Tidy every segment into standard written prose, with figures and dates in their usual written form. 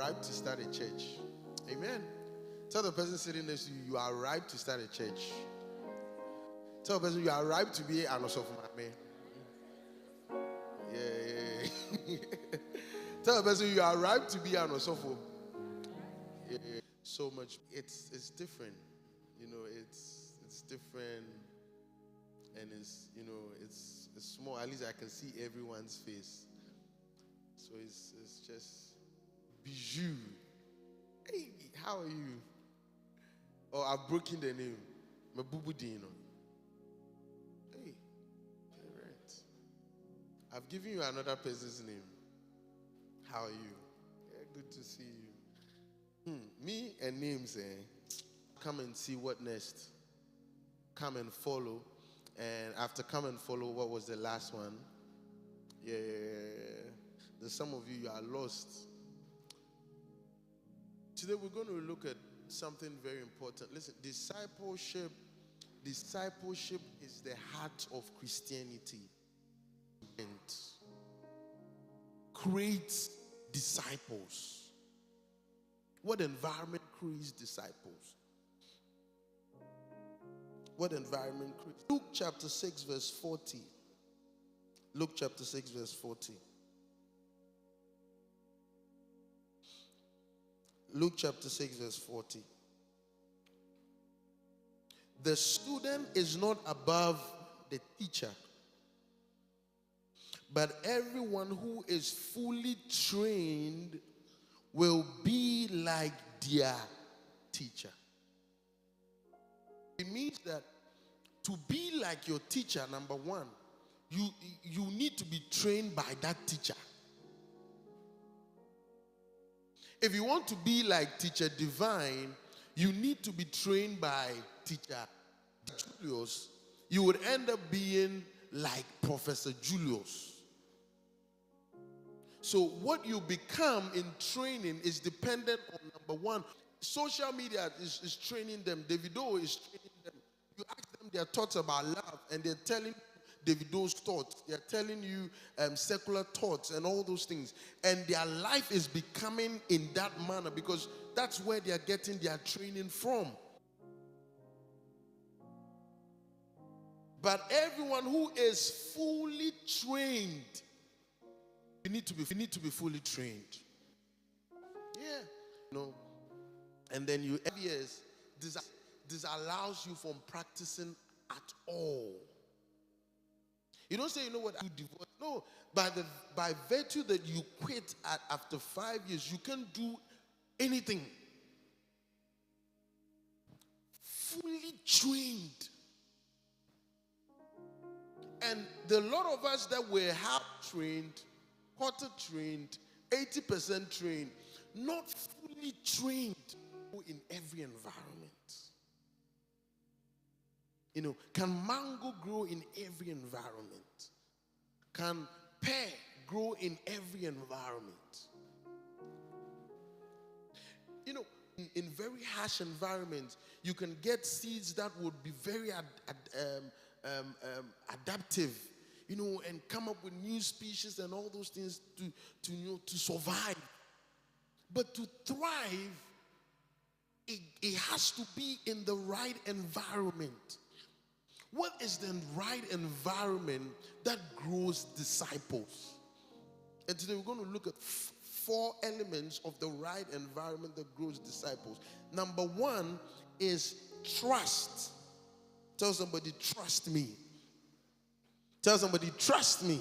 ripe to start a church. Amen. Tell the person sitting next to you, you are ripe to start a church. Tell the person you are ripe to be an osofumame. Yeah. Tell the person you are ripe to be an osofo. Yeah. So much. It's different. It's different, and it's small. At least I can see everyone's face. So it's just bijou. Hey, how are you? Oh, I've broken the name. Mabubudino. Hey, all right. I've given you another person's name. How are you? Yeah, good to see you. Me and names, come and see what next. Come and follow. And after come and follow, what was the last one? Yeah. There's some of you are lost. Today we're going to look at something very important. Listen, discipleship is the heart of Christianity. And creates disciples. What environment creates disciples? What environment creates? Luke chapter 6 verse 40. Luke chapter 6 verse 40. Luke chapter 6 verse 40. The student is not above the teacher, but everyone who is fully trained will be like their teacher. It means that to be like your teacher, number one, you need to be trained by that teacher. If you want to be like Teacher Divine, you need to be trained by Teacher Julius. You would end up being like Professor Julius. So what you become in training is dependent on, number one, social media is training them. Davido is training them. You ask them their thoughts about love, and they're telling Davido's thoughts. They're telling you secular thoughts and all those things. And their life is becoming in that manner because that's where they are getting their training from. But everyone who is fully trained, you need to be fully trained. Yeah. And then this allows you from practicing at all. You don't say, you know what, I do divorce. No, by virtue that you quit after 5 years, you can't do anything. Fully trained. And the lot of us that were half trained, quarter trained, 80% trained, not fully trained in every environment. Can mango grow in every environment? Can pear grow in every environment? In very harsh environments, you can get seeds that would be very adaptive, and come up with new species and all those things to survive. But to thrive, it has to be in the right environment. What is the right environment that grows disciples? And today we're going to look at 4 elements of the right environment that grows disciples. Number 1 is trust. Tell somebody, trust me. Tell somebody, trust me.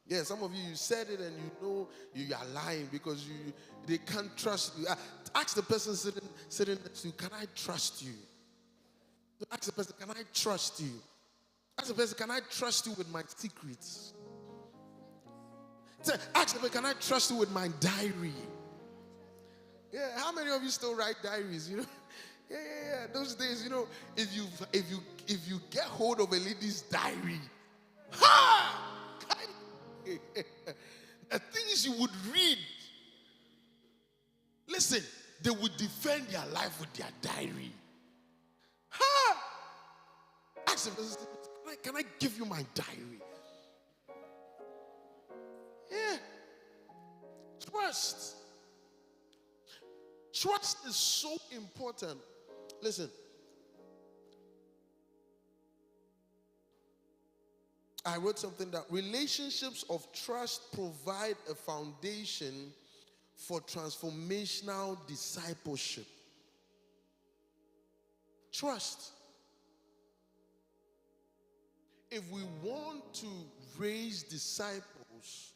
Yeah, some of you said it and you are lying because they can't trust you. Ask the person sitting next to you, can I trust you? Ask the person, can I trust you? Ask the person, can I trust you with my secrets? Ask the person, can I trust you with my diary? Yeah, how many of you still write diaries? Yeah. Those days, if you get hold of a lady's diary, the things you would read. Listen, they would defend their life with their diary. Ask the person, can I give you my diary? Yeah. Trust. Trust is so important. Listen, I wrote something that relationships of trust provide a foundation for transformational discipleship. Trust. If we want to raise disciples,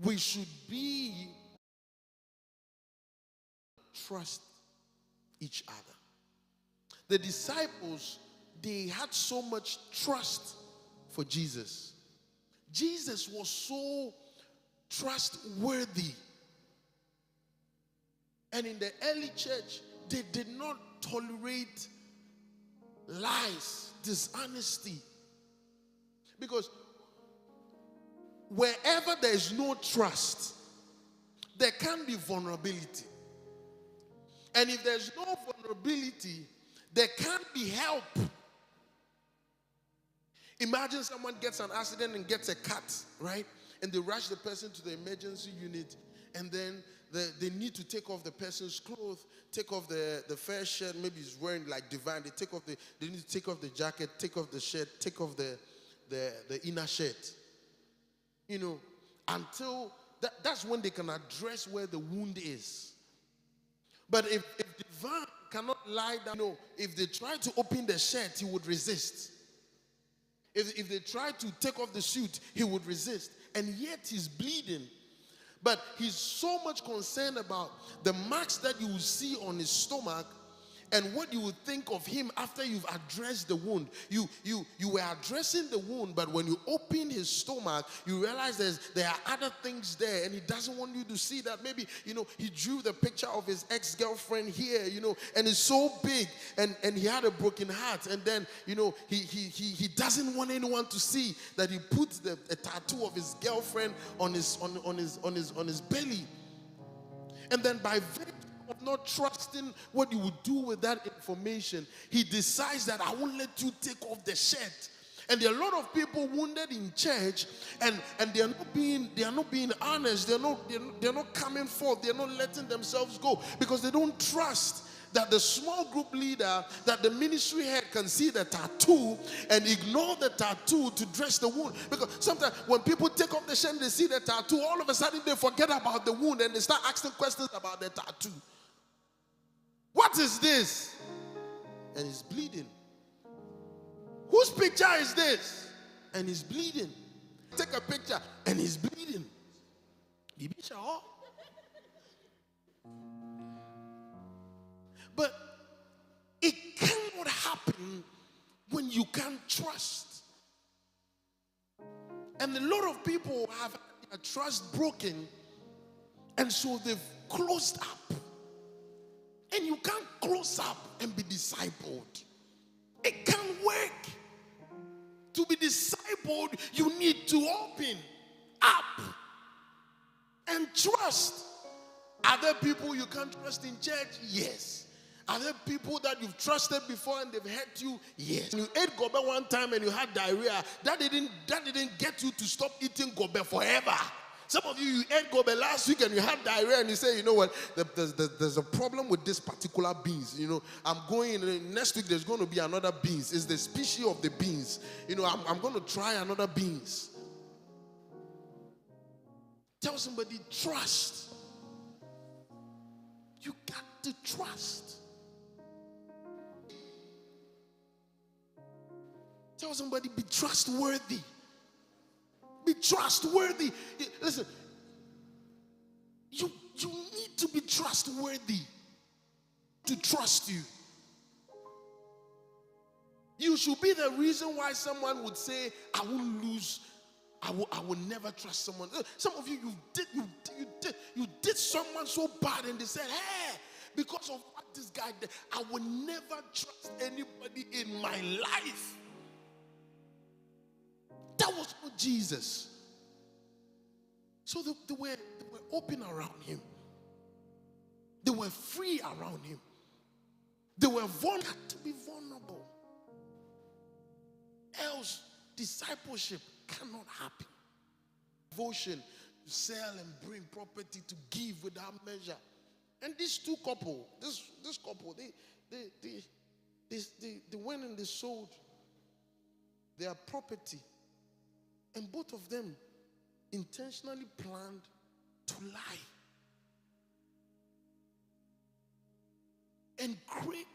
we should trust each other. The disciples, they had so much trust for Jesus. Jesus was so trustworthy. And in the early church, they did not tolerate lies, dishonesty. Because wherever there is no trust, there can be vulnerability. And if there's no vulnerability, there can't be help. Imagine someone gets an accident and gets a cut, right? And they rush the person to the emergency unit, and then they need to take off the person's clothes, take off the first shirt, maybe he's wearing like divine, they need to take off the jacket, take off the shirt, take off the inner shirt. You know, until that's when they can address where the wound is. But if divine cannot lie down, you know, if they try to open the shirt, he would resist. If they try to take off the suit, he would resist. And yet he's bleeding. But he's so much concerned about the marks that you will see on his stomach and what you would think of him after you've addressed the wound. You were addressing the wound, but when you open his stomach, you realize there are other things there, and he doesn't want you to see that. Maybe, you know, he drew the picture of his ex-girlfriend here, you know, and it's so big, and he had a broken heart, and then, you know, he doesn't want anyone to see that he put a tattoo of his girlfriend on his belly. And then by virtue of not trusting what you would do with that information, he decides that I won't let you take off the shirt. And there are a lot of people wounded in church, and they are not being honest. They're not coming forth. They're not letting themselves go because they don't trust that the small group leader, that the ministry head can see the tattoo and ignore the tattoo to dress the wound. Because sometimes when people take off the shirt and they see the tattoo, all of a sudden they forget about the wound and they start asking questions about the tattoo. What is this? And he's bleeding. Whose picture is this? And he's bleeding. Take a picture and he's bleeding. But it cannot happen when you can't trust. And a lot of people have had their trust broken, and so they've closed up. And you can't close up and be discipled. It can't work. To be discipled, you need to open up and trust. Are there people you can't trust in church? Yes. Are there people that you've trusted before and they've hurt you? Yes. You ate gobe one time and you had diarrhea. That didn't get you to stop eating gobe forever. Some of you ate gobe last week and you had diarrhea and you say, you know what, there's a problem with this particular beans. You know, I'm going, next week there's going to be another beans. It's the species of the beans. You know, I'm going to try another beans. Tell somebody, trust. You got to trust. Tell somebody, be trustworthy. Be trustworthy. Listen, you need to be trustworthy to trust you. You should be the reason why someone would say, I won't lose, I will never trust someone. Some of you did someone so bad and they said, hey, because of what this guy did, I will never trust anybody in my life. That was not Jesus. So they were open around him. They were free around him. They were vulnerable. To be vulnerable. Else, discipleship cannot happen. Devotion to sell and bring property, to give without measure. And these two couple, this couple, they went and they sold their property, and both of them intentionally planned to lie and create.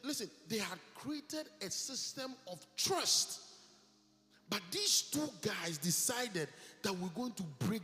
Listen, they had created a system of trust, but these two guys decided that we're going to break